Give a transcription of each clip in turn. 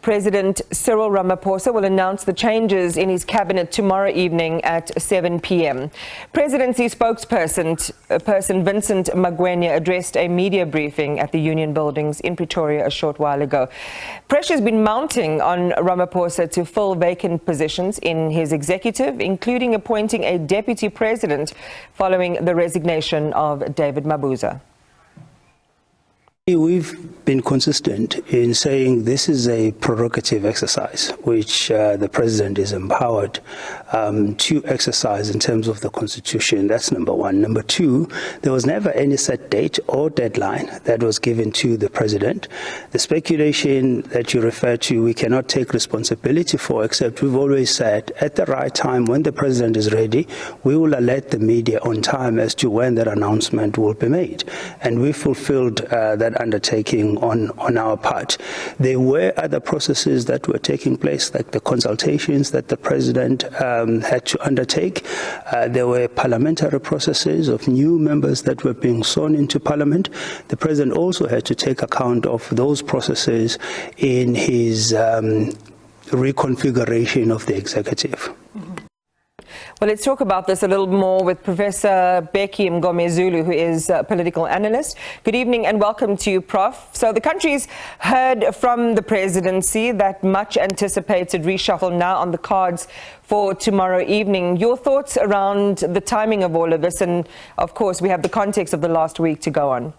President Cyril Ramaphosa will announce the changes in his cabinet tomorrow evening at 7 p.m. Presidency spokesperson Vincent Magwenya addressed a media briefing at the Union Buildings in Pretoria a short while ago. Pressure has been mounting on Ramaphosa to fill vacant positions in his executive, including appointing a deputy president following the resignation of David Mabuza. We've been consistent in saying this is a prerogative exercise which the President is empowered to exercise in terms of the Constitution. That's number one. Number two, there was never any set date or deadline that was given to the President. The speculation that you refer to, we cannot take responsibility for, except we've always said at the right time, when the President is ready, we will alert the media on time as to when that announcement will be made. And we fulfilled that undertaking on our part. There were other processes that were taking place, like the consultations that the President had to undertake. There were parliamentary processes of new members that were being sworn into Parliament. The President also had to take account of those processes in his reconfiguration of the executive. Well, let's talk about this a little more with Professor Bheki Mngomezulu, who is a political analyst. Good evening and welcome to you, Prof. So the country's heard from the presidency that much anticipated reshuffle now on the cards for tomorrow evening. Your thoughts around the timing of all of this? And of course, we have the context of the last week to go on.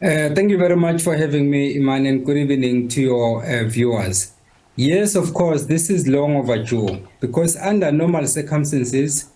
Thank you very much for having me, Iman, and good evening to your viewers. Yes, of course, this is long overdue because under normal circumstances,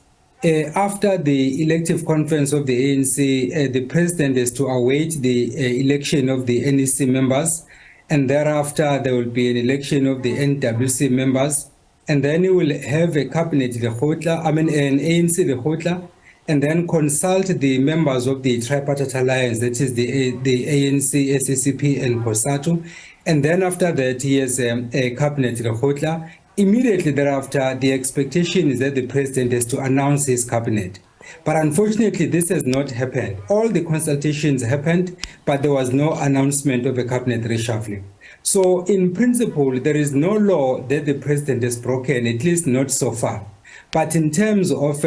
after the elective conference of the ANC, the president is to await the election of the NEC members, and thereafter there will be an election of the NWC members, and then he will have a cabinet, an ANC Lekgotla, and then consult the members of the tripartite alliance, that is the ANC, SABC, and COSATU. And then after that, he has a cabinet Lekgotla. Immediately thereafter, the expectation is that the president has to announce his cabinet. But unfortunately, this has not happened. All the consultations happened, but there was no announcement of a cabinet reshuffling. So in principle, there is no law that the president has broken, at least not so far. But in terms of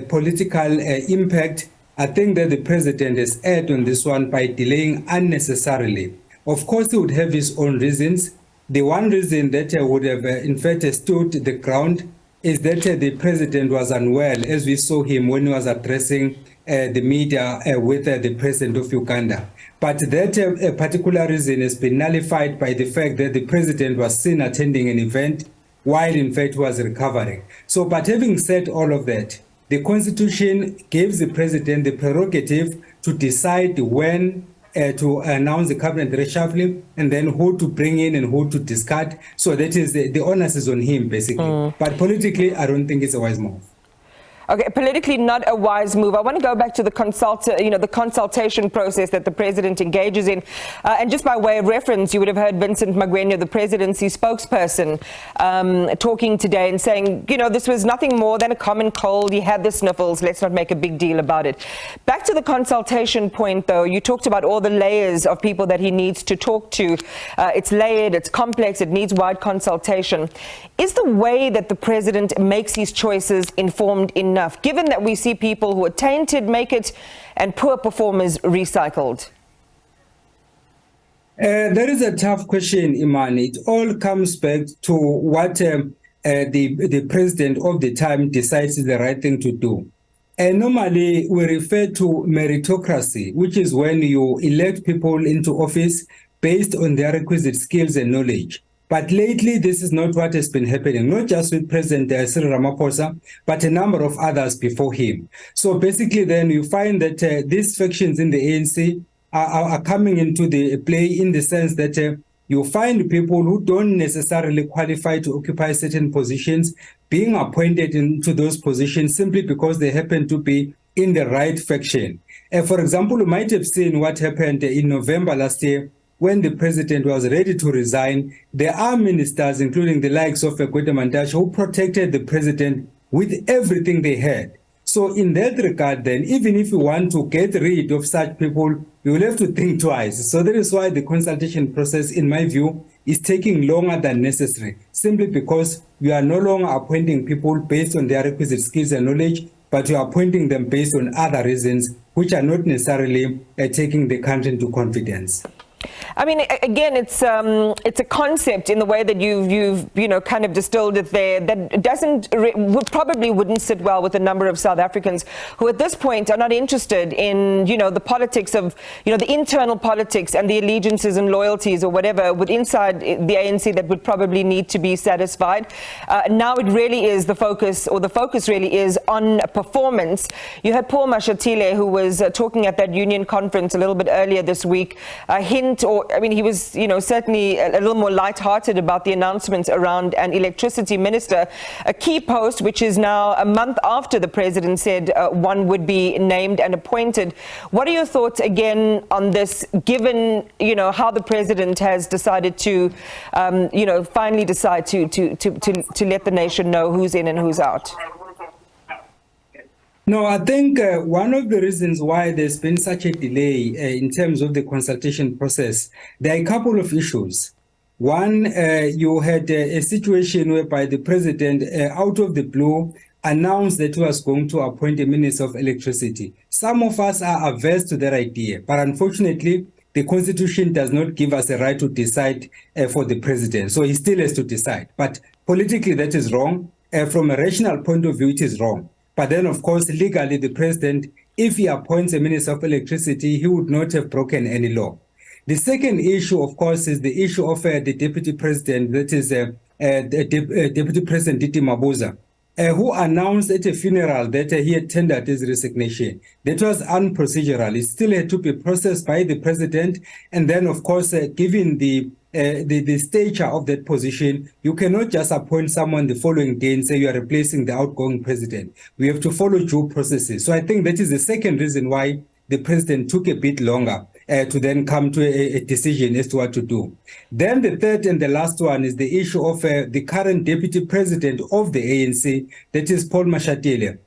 political impact, I think that the president has erred on this one by delaying unnecessarily. Of course, he would have his own reasons. The one reason that would have, in fact, stood the ground is that the president was unwell, as we saw him when he was addressing the media with the president of Uganda. But that particular reason has been nullified by the fact that the president was seen attending an event while, in fact, was recovering. So, but having said all of that, the Constitution gives the president the prerogative to decide when to announce the cabinet reshuffling and then who to bring in and who to discard. So that is the onus is on him, basically. But politically, I don't think it's a wise move. Okay, politically not a wise move. I want to go back to the consultation process that the president engages in. And just by way of reference, you would have heard Vincent Magwenya, the presidency spokesperson, talking today and saying, this was nothing more than a common cold. He had the sniffles. Let's not make a big deal about it. Back to the consultation point, though, you talked about all the layers of people that he needs to talk to. It's layered, it's complex, it needs wide consultation. Is the way that the president makes his choices informed enough, given that we see people who are tainted make it and poor performers recycled? That is a tough question, Iman. It all comes back to what the president of the time decides is the right thing to do. And normally we refer to meritocracy, which is when you elect people into office based on their requisite skills and knowledge. But lately, this is not what has been happening, not just with President Cyril Ramaphosa, but a number of others before him. So basically, then you find that these factions in the ANC are coming into the play in the sense that you find people who don't necessarily qualify to occupy certain positions being appointed into those positions simply because they happen to be in the right faction. For example, you might have seen what happened in November last year when the president was ready to resign. There are ministers, including the likes of Gwede Mantashe, who protected the president with everything they had. So in that regard, then, even if you want to get rid of such people, you will have to think twice. So that is why the consultation process, in my view, is taking longer than necessary, simply because we are no longer appointing people based on their requisite skills and knowledge, but we are appointing them based on other reasons, which are not necessarily taking the country into confidence. I mean, again, it's a concept in the way that you've kind of distilled it there that probably wouldn't sit well with a number of South Africans who at this point are not interested in the politics of the internal politics and the allegiances and loyalties or whatever with inside the ANC that would probably need to be satisfied. Now it really is the focus really is on performance. You had Paul Mashatile, who was talking at that union conference a little bit earlier this week, he was, certainly a little more light-hearted about the announcements around an electricity minister, a key post which is now a month after the president said one would be named and appointed. What are your thoughts again on this, given, how the president has decided to, finally decide to let the nation know who's in and who's out? No, I think one of the reasons why there's been such a delay in terms of the consultation process, there are a couple of issues. One, you had a situation whereby the president, out of the blue, announced that he was going to appoint a minister of electricity. Some of us are averse to that idea, but unfortunately, the Constitution does not give us a right to decide for the president. So he still has to decide. But politically, that is wrong. From a rational point of view, it is wrong. But then, of course, legally, the president, if he appoints a minister of electricity, he would not have broken any law. The second issue, of course, is the issue of the deputy president, that is Deputy President David Mabuza, who announced at a funeral that he had tendered his resignation. That was unprocedural. It still had to be processed by the president. And then, of course, given the stature of that position, you cannot just appoint someone the following day and say you are replacing the outgoing president. We have to follow due processes. So I think that is the second reason why the president took a bit longer to then come to a decision as to what to do. Then the third and the last one is the issue of the current deputy president of the ANC, that is Paul Mashatile.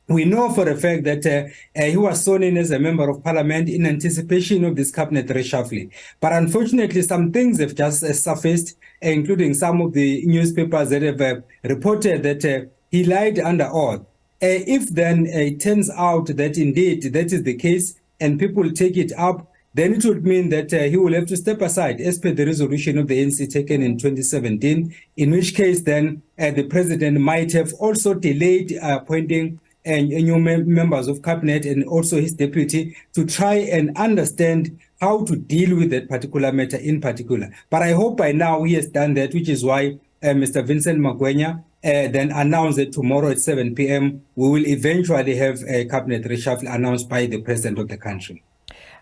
We know for a fact that he was sworn in as a member of parliament in anticipation of this cabinet reshuffle. But unfortunately, some things have just surfaced, including some of the newspapers that have reported that he lied under oath. If then it turns out that indeed that is the case and people take it up, then it would mean that he will have to step aside as per the resolution of the ANC taken in 2017, in which case then the president might have also delayed appointing new members of cabinet and also his deputy to try and understand how to deal with that particular matter in particular. But I hope by now he has done that, which is why Mr. Vincent Magwenya then announced that tomorrow at 7 p.m. we will eventually have a cabinet reshuffle announced by the president of the country.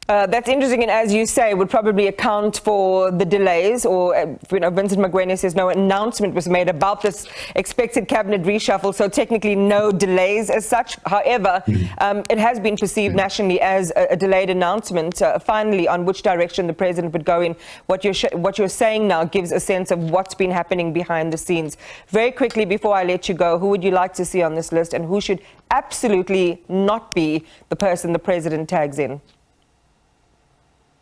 That's interesting, and as you say, would probably account for the delays, or, Vincent Magwenya says no announcement was made about this expected cabinet reshuffle, so technically no delays as such. However, it has been perceived nationally as a delayed announcement, finally, on which direction the president would go in. What you're saying now gives a sense of what's been happening behind the scenes. Very quickly, before I let you go, who would you like to see on this list, and who should absolutely not be the person the president tags in?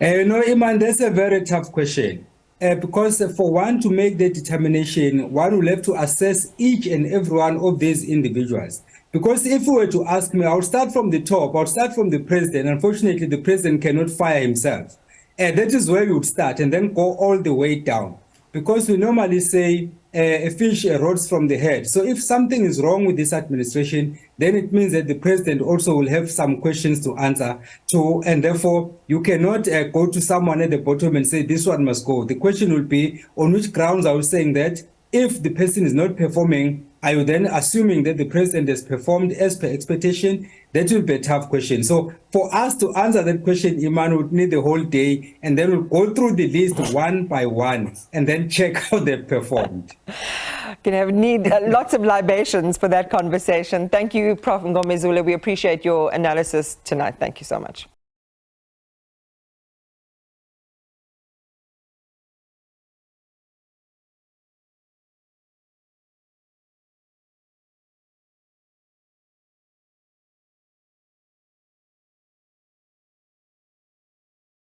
Iman, that's a very tough question. Because for one to make the determination, one will have to assess each and every one of these individuals. Because if you were to ask me, I'll start from the top, I'll start from the president. Unfortunately, the president cannot fire himself. That is where you would start and then go all the way down. Because we normally say a fish rots from the head. So if something is wrong with this administration, then it means that the president also will have some questions to answer to, and therefore you cannot go to someone at the bottom and say this one must go. The question will be, on which grounds are we saying that? If the person is not performing, are you then assuming that the president has performed as per expectation? That will be a tough question. So for us to answer that question, Iman would need the whole day, and then we'll go through the list one by one and then check how they've performed. Need lots of libations for that conversation. Thank you, Prof. Mngomezulu. We appreciate your analysis tonight. Thank you so much.